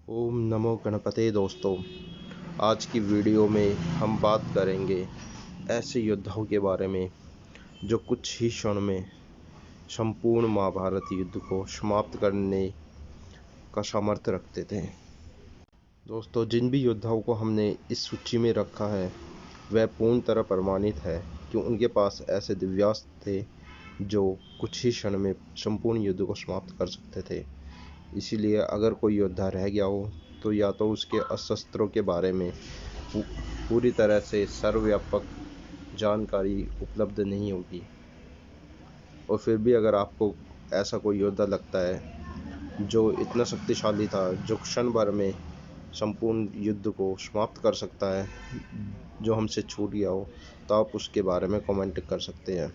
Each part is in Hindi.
ओम नमो गणपते। दोस्तों, आज की वीडियो में हम बात करेंगे ऐसे योद्धाओं के बारे में जो कुछ ही क्षण में संपूर्ण महाभारत युद्ध को समाप्त करने का सामर्थ्य रखते थे। दोस्तों, जिन भी योद्धाओं को हमने इस सूची में रखा है वह पूर्ण तरह प्रमाणित है कि उनके पास ऐसे दिव्यास्त्र थे जो कुछ ही क्षण में संपूर्ण युद्ध को समाप्त कर सकते थे। इसीलिए अगर कोई योद्धा रह गया हो तो या तो उसके अस्त्रों के बारे में पूरी तरह से सर्वव्यापक जानकारी उपलब्ध नहीं होगी, और फिर भी अगर आपको ऐसा कोई योद्धा लगता है जो इतना शक्तिशाली था, जो क्षण भर में संपूर्ण युद्ध को समाप्त कर सकता है, जो हमसे छूट गया हो, तो आप उसके बारे में कमेंट कर सकते हैं।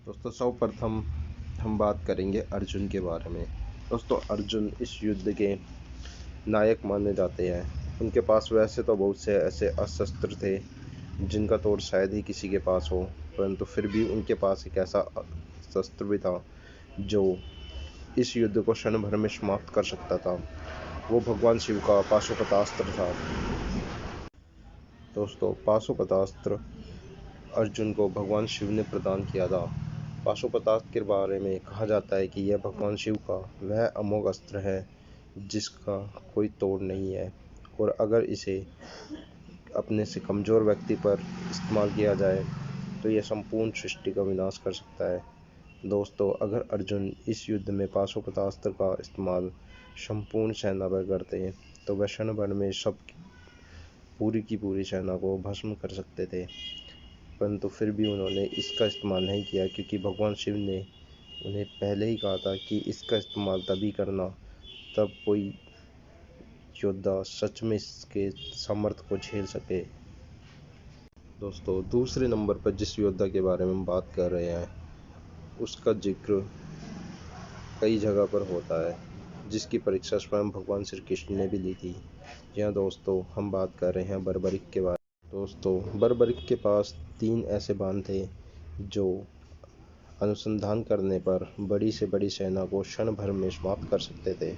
दोस्तों, सर्वप्रथम हम बात करेंगे अर्जुन के बारे में। दोस्तों, अर्जुन इस युद्ध के नायक माने जाते हैं। उनके पास वैसे तो बहुत से ऐसे अस्त्र थे जिनका तोड़ शायद ही किसी के पास हो, परंतु फिर भी उनके पास एक ऐसा शस्त्र भी था जो इस युद्ध को क्षण भर में समाप्त कर सकता था। वो भगवान शिव का पाशुपतास्त्र था। दोस्तों, पाशुपतास्त्र अर्जुन को भगवान शिव ने प्रदान किया था। पाशुपतास्त्र के बारे में कहा जाता है कि यह भगवान शिव का वह अमोघ अस्त्र है जिसका कोई तोड़ नहीं है, और अगर इसे अपने से कमज़ोर व्यक्ति पर इस्तेमाल किया जाए तो यह संपूर्ण सृष्टि का विनाश कर सकता है। दोस्तों, अगर अर्जुन इस युद्ध में पाशुपतास्त्र का इस्तेमाल संपूर्ण सेना पर करते तो वह क्षण भर में सब पूरी की पूरी सेना को भस्म कर सकते थे, परंतु फिर भी उन्होंने इसका इस्तेमाल नहीं किया क्योंकि भगवान शिव ने उन्हें पहले ही कहा था कि इसका इस्तेमाल तभी करना तब कोई योद्धा सच में इसके सामर्थ्य को झेल सके। दोस्तों, दूसरे नंबर पर जिस योद्धा के बारे में हम बात कर रहे हैं उसका जिक्र कई जगह पर होता है, जिसकी परीक्षा स्वयं भगवान श्री कृष्ण ने भी ली थी। जी हाँ दोस्तों, हम बात कर रहे हैं बर्बरिक के बारे में। दोस्तों, बर्बरिक के पास 3 ऐसे बाण थे जो अनुसंधान करने पर बड़ी से बड़ी सेना को क्षण भर में समाप्त कर सकते थे।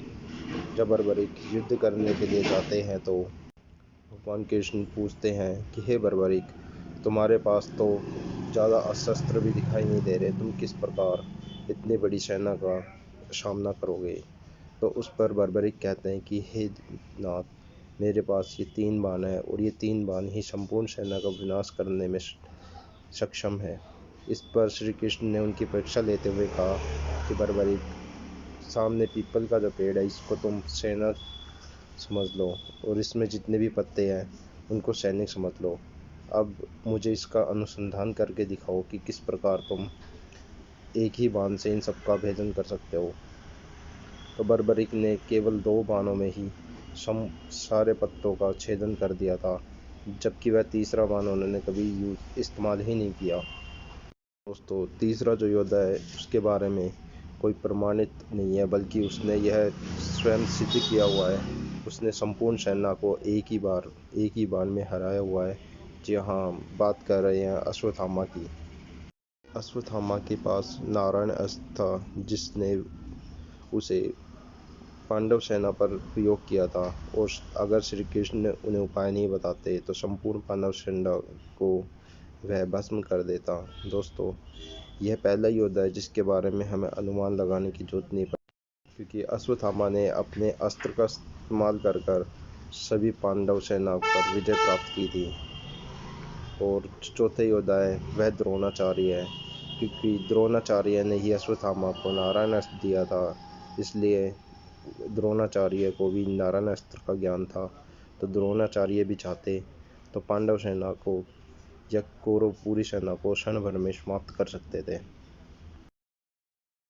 जब बर्बरिक युद्ध करने के लिए जाते हैं तो भगवान कृष्ण पूछते हैं कि हे बर्बरिक, तुम्हारे पास तो ज़्यादा अस्त्र भी दिखाई नहीं दे रहे, तुम किस प्रकार इतनी बड़ी सेना का सामना करोगे? तो उस पर बर्बरिक कहते हैं कि हे नाथ, मेरे पास ये 3 बाण हैं और ये 3 बाण ही संपूर्ण सेना का विनाश करने में सक्षम है। इस पर श्री कृष्ण ने उनकी परीक्षा लेते हुए कहा कि बर्बरिक, सामने पीपल का जो पेड़ है इसको तुम सेना समझ लो, और इसमें जितने भी पत्ते हैं उनको सैनिक समझ लो। अब मुझे इसका अनुसंधान करके दिखाओ कि किस प्रकार तुम एक ही बाण से इन सबका भेदन कर सकते हो। तो बर्बरिक ने केवल 2 बाणों में ही सारे पत्तों का छेदन कर दिया था, जबकि वह तीसरा बाण उन्होंने कभी इस्तेमाल ही नहीं किया। दोस्तों, तीसरा जो योद्धा है उसके बारे में कोई प्रमाणित नहीं है, बल्कि उसने यह स्वयं सिद्ध किया हुआ है। उसने संपूर्ण सेना को एक ही बार में हराया हुआ है। जी हाँ, बात कर रहे हैं अश्वत्थामा की। अश्वत्थामा के पास नारायण अस्त्र था जिसने उसे पांडव सेना पर प्रयोग किया था, और अगर श्री कृष्ण उन्हें उपाय नहीं बताते तो संपूर्ण पांडव सेना को वह भस्म कर देता। दोस्तों, यह पहला योद्धा है जिसके बारे में हमें अनुमान लगाने की जरूरत नहीं पड़ी, क्योंकि अश्वत्थामा ने अपने अस्त्र का इस्तेमाल कर सभी पांडव सेना पर विजय प्राप्त की थी। और चौथे योद्धा है वह द्रोणाचार्य है, क्योंकि द्रोणाचार्य ने ही अश्वत्थामा को नारायण अस्त्र दिया था, इसलिए द्रोणाचार्य को भी नारायण अस्त्र का ज्ञान था। तो द्रोणाचार्य भी चाहते तो पांडव सेना को या कौरव पूरी सेना को क्षण भर में समाप्त कर सकते थे।